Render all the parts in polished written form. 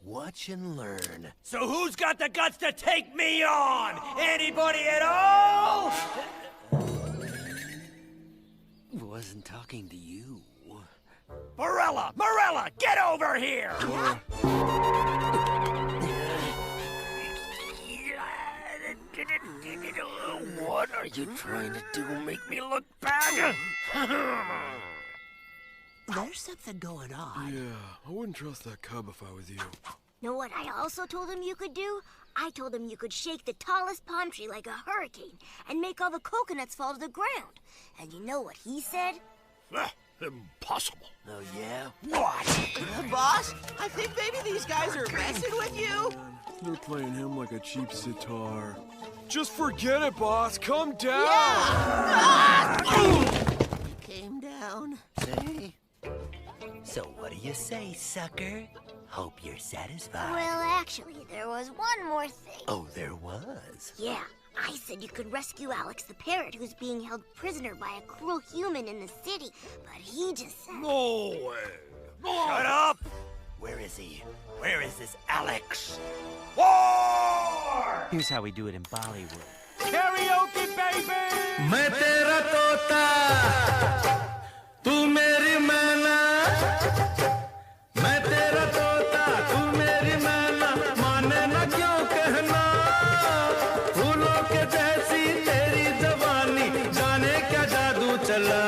Watch and learn. So who's got the guts to take me on? Anybody at all? Wasn't talking to you. Morella, get over here! What are you trying to do? Make me look bad? There's something going on. Yeah, I wouldn't trust that cub if I was you. Know what I also told him you could do? I told him you could shake the tallest palm tree like a hurricane and make all the coconuts fall to the ground. And you know what he said? Impossible. Oh, yeah? What? Boss, I think maybe these guys are messing with you. They're playing him like a cheap sitar. Just forget it, boss. Come down. Came down. See? So what do you say, sucker? Hope you're satisfied. Well, actually, there was one more thing. Oh, there was? Yeah, I said you could rescue Alex the parrot who's being held prisoner by a cruel human in the city, but he just said... No way. Shut up! Where is he? Where is this Alex? War! Here's how we do it in Bollywood. Karaoke, baby! मैं तेरा तोता तू मेरी मैना मैं तेरा तोता तू मेरी मैना माने ना क्यों कहना फूलों के जैसी तेरी जवानी जाने क्या जादू चला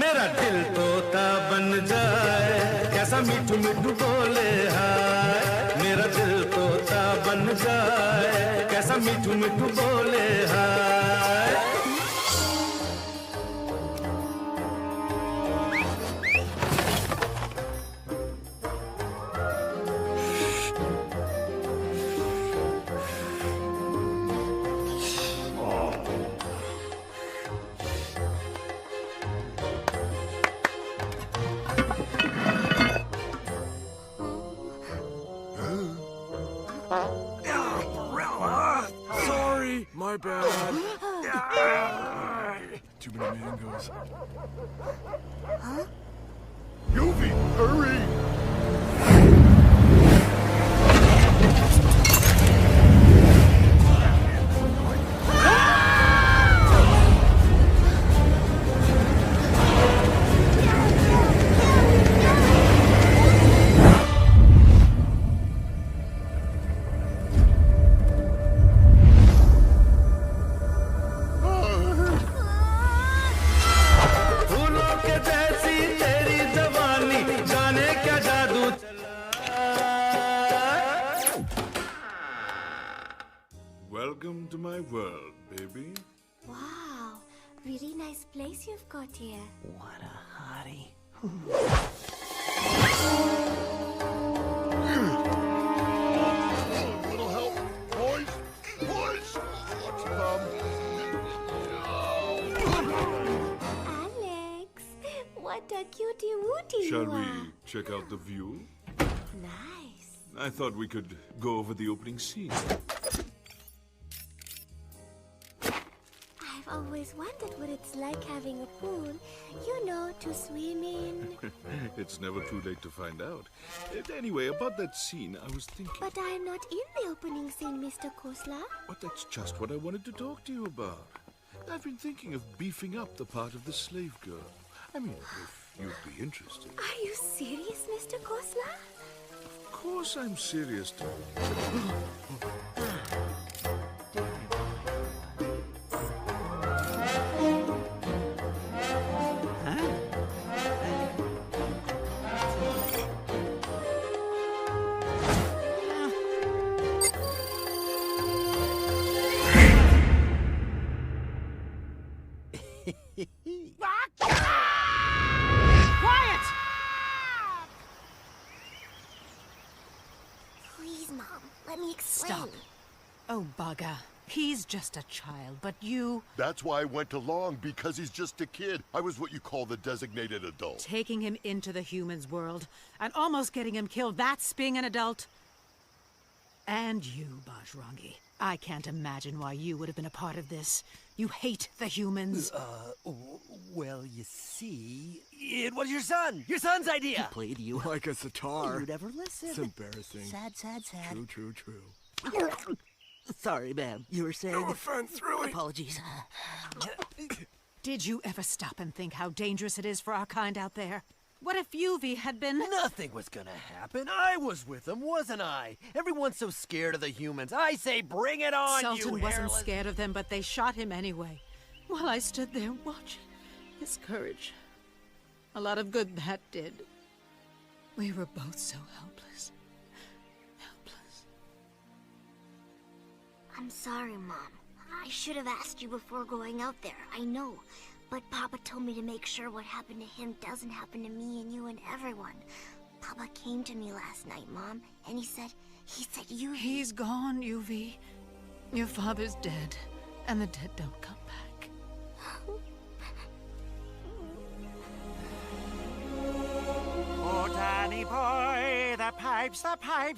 मेरा दिल तोता बन जाए कैसा मीठू मीठू बोले हाय मेरा दिल तोता बन जाए कैसा मीठू मीठू बोले हाय Sorry, my bad. Too many mangoes. Yuvi, hurry! फूलों के जैसी तेरी जवानी जाने क्या जादू चला Welcome to my world, baby. Wow, really nice place you've got here. What a hottie. Little help, boys. Boys. Watch them. Alex, what a cutie-wootie Shall you we are. check out the view? Nice. I thought we could go over the opening scene. I've always wondered what it's like having a pool, you know, to swim in. It's never too late to find out. Anyway, about that scene, I was thinking... But I'm not in the opening scene, Mr. Khosla. But that's just what I wanted to talk to you about. I've been thinking of beefing up the part of the slave girl. I mean, if you'd be interested. Are you serious, Mr. Khosla? Of course I'm serious, Tom. Please, Mom, let me explain. Stop. Oh, bugger. He's just a child, but you... That's why I went along, because he's just a kid. I was what you call the designated adult. Taking him into the humans' world and almost getting him killed, that's being an adult. And you, Bajrangi. I can't imagine why you would have been a part of this. You hate the humans. Well, you see... It was your son's idea. He played you. Like a sitar. You'd never listen. It's embarrassing. Sad, sad, sad. True. Sorry, ma'am. You were saying... No offense, really. Apologies. Did you ever stop and think how dangerous it is for our kind out there? What if Yuvi had been... Nothing was gonna happen. I was with them, wasn't I? Everyone's so scared of the humans. I say bring it on, Sultan you wasn't hairless... scared of them, but they shot him anyway. While I stood there watching his courage. A lot of good that did. We were both so helpless. I'm sorry, Mom. I should have asked you before going out there, I know. But Papa told me to make sure what happened to him doesn't happen to me and you and everyone. Papa came to me last night, Mom, and he said you... He's gone, Yuvi. Your father's dead, and the dead don't come back. Oh, Danny boy, the pipes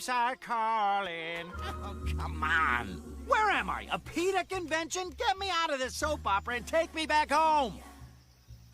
are calling. Oh, come on. Where am I? A PETA convention? Get me out of this soap opera and take me back home.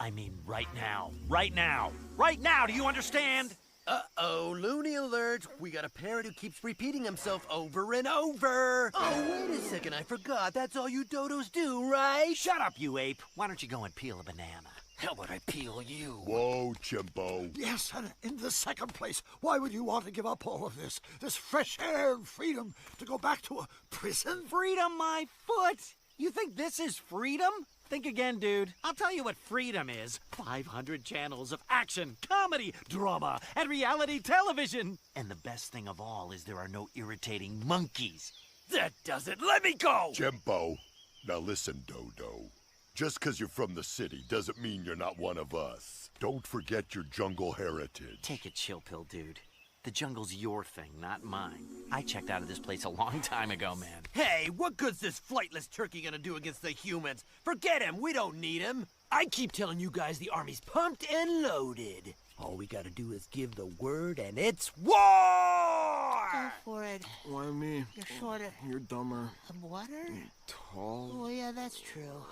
I mean, right now. Right now. Right now, do you understand? Uh-oh, loony alert. We got a parrot who keeps repeating himself over and over. Oh, wait a second, I forgot. That's all you dodos do, right? Shut up, you ape. Why don't you go and peel a banana? How about I peel you? Whoa, Chimbo. Yes, and in the second place, why would you want to give up all of this? This fresh air and freedom to go back to a prison? Freedom, my foot! You think this is freedom? Think again, dude. I'll tell you what freedom is. 500 channels of action, comedy, drama, and reality television. And the best thing of all is there are no irritating monkeys. That does it. Let me go! Jimbo, now listen, Dodo. Just because you're from the city doesn't mean you're not one of us. Don't forget your jungle heritage. Take a chill pill, dude. The jungle's your thing, not mine. I checked out of this place a long time ago, man. Hey, what good's this flightless turkey gonna do against the humans? Forget him, we don't need him. I keep telling you guys the army's pumped and loaded. All we gotta do is give the word and it's war! Go for it. Why me? You're shorter. You're dumber. Water? Tall. Oh, yeah, that's true.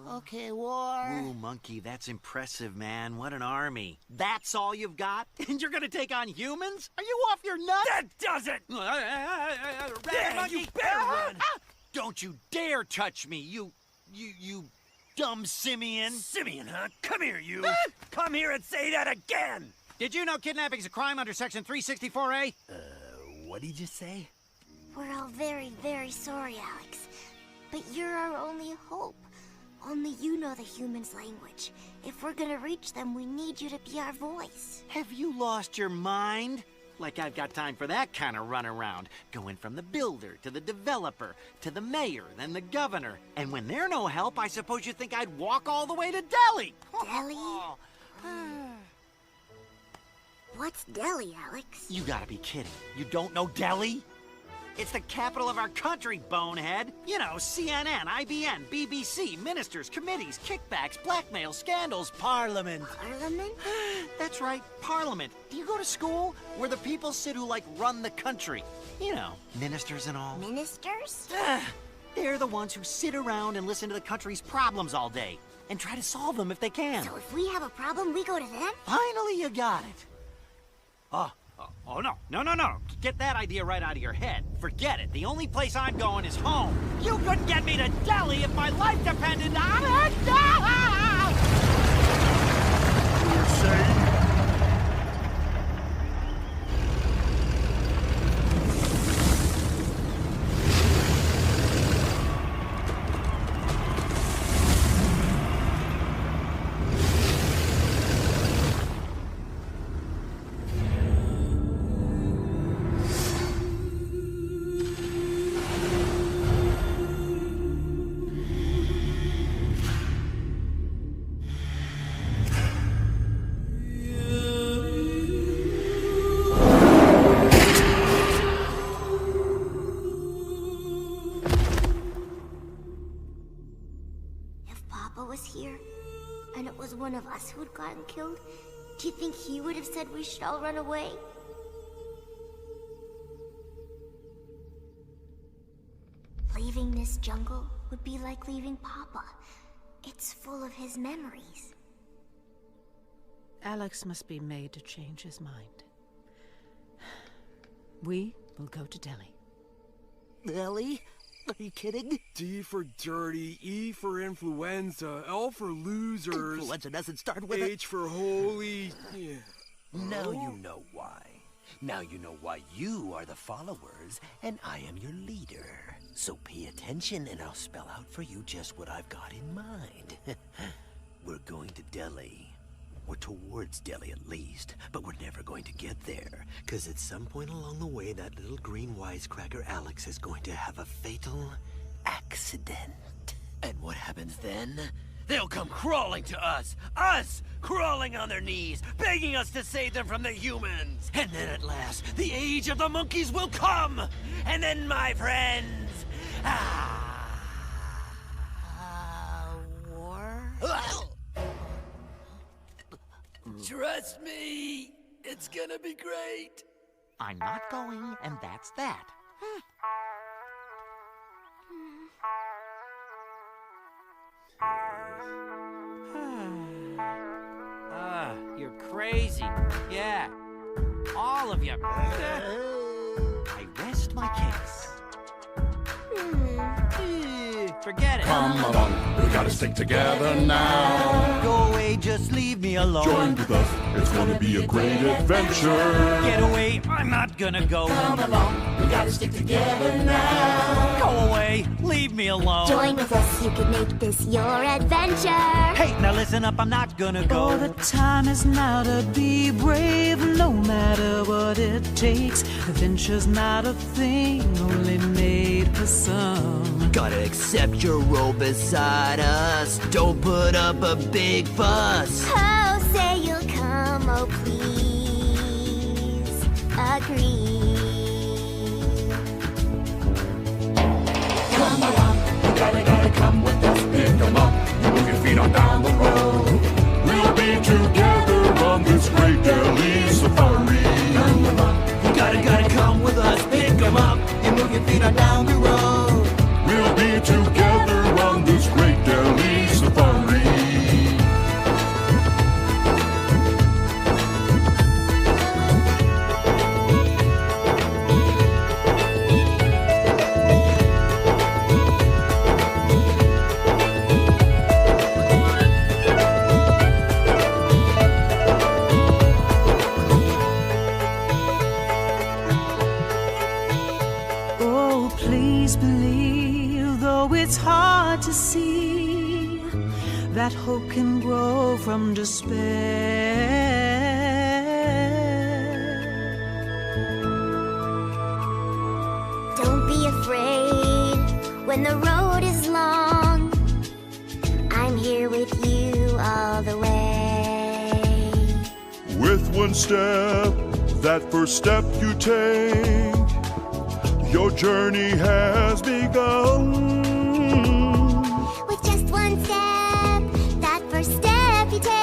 Okay, war. Ooh, monkey, that's impressive, man. What an army. That's all you've got? And you're gonna take on humans? Are you off your nuts? That does it! Yeah, you better run! Don't you dare touch me, you dumb simian. Simian, huh? Come here, you. Come here and say that again! Did you know kidnapping's a crime under Section 364A? What did you say? We're all very, very sorry, Alex. But you're our only hope. Only you know the humans' language. If we're gonna reach them, we need you to be our voice. Have you lost your mind? Like I've got time for that kind of runaround. Going from the builder to the developer to the mayor, then the governor. And when they're no help, I suppose you think I'd walk all the way to Delhi. Delhi? What's Delhi, Alex? You gotta be kidding. You don't know Delhi? It's the capital of our country, bonehead. You know, CNN, IBN, BBC, ministers, committees, kickbacks, blackmail, scandals, parliament. Parliament? That's right, parliament. Do you go to school? Where the people sit who, like, run the country. You know, ministers and all. Ministers? They're the ones who sit around and listen to the country's problems all day. And try to solve them if they can. So if we have a problem, we go to them? Finally, you got it. Oh, no. Get that idea right out of your head. Forget it. The only place I'm going is home. You couldn't get me to Delhi if my life depended on it. You're saying? Was here, and it was one of us who had gotten killed, do you think he would have said we should all run away? Leaving this jungle would be like leaving Papa. It's full of his memories. Alex must be made to change his mind. We will go to Delhi. Ellie? Are you kidding? D for dirty, E for influenza, L for losers. Influenza doesn't start with H for holy. Yeah. Now you know why. Now you know why you are the followers, and I am your leader. So pay attention, and I'll spell out for you just what I've got in mind. We're going to Delhi. We're towards Delhi at least, but we're never going to get there. Because at some point along the way, that little green wisecracker Alex is going to have a fatal accident. And what happens then? They'll come crawling to us! Us! Crawling on their knees, begging us to save them from the humans! And then at last, the age of the monkeys will come! And then, my friends... war? Trust me, it's gonna be great. I'm not going, and that's that. You're crazy. Yeah. All of you. I rest my case. Forget it. Come along, we gotta stick together now. Go away, just leave me alone. Join with us, it's gonna be a great adventure. Get away, I'm not gonna go. Come along, we gotta stick together now. Go away, leave me alone. Join with us, you can make this your adventure. Hey, now listen up, I'm not gonna go. Oh, the time is now to be brave, no matter what it takes. Adventure's not a thing only made for some. Gotta accept your role beside us. Don't put up a big fuss. Oh, say you'll come, oh please, agree. Come along, you gotta come with us. Pick 'em up, you move your feet on down the road. We'll be together on this great Delhi safari. Come along, you gotta come with us. Pick 'em up, you move your feet on down the road. We'll be together on this great Delhi safari. Oh, please believe, though it's hard to see, that hope can grow from despair. Don't be afraid when the road is long. I'm here with you all the way. With one step, that first step you take, your journey has begun. With just one step, that first step you take,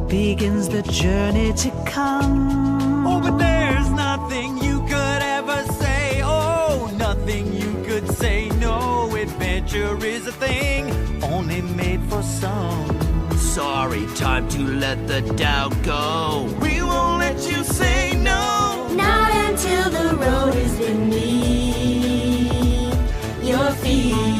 Begins the journey to come. Oh, but there's nothing you could ever say. Oh, nothing you could say. No, adventure is a thing only made for some. Sorry, time to let the doubt go. We won't let you say no. Not until the road is beneath your feet.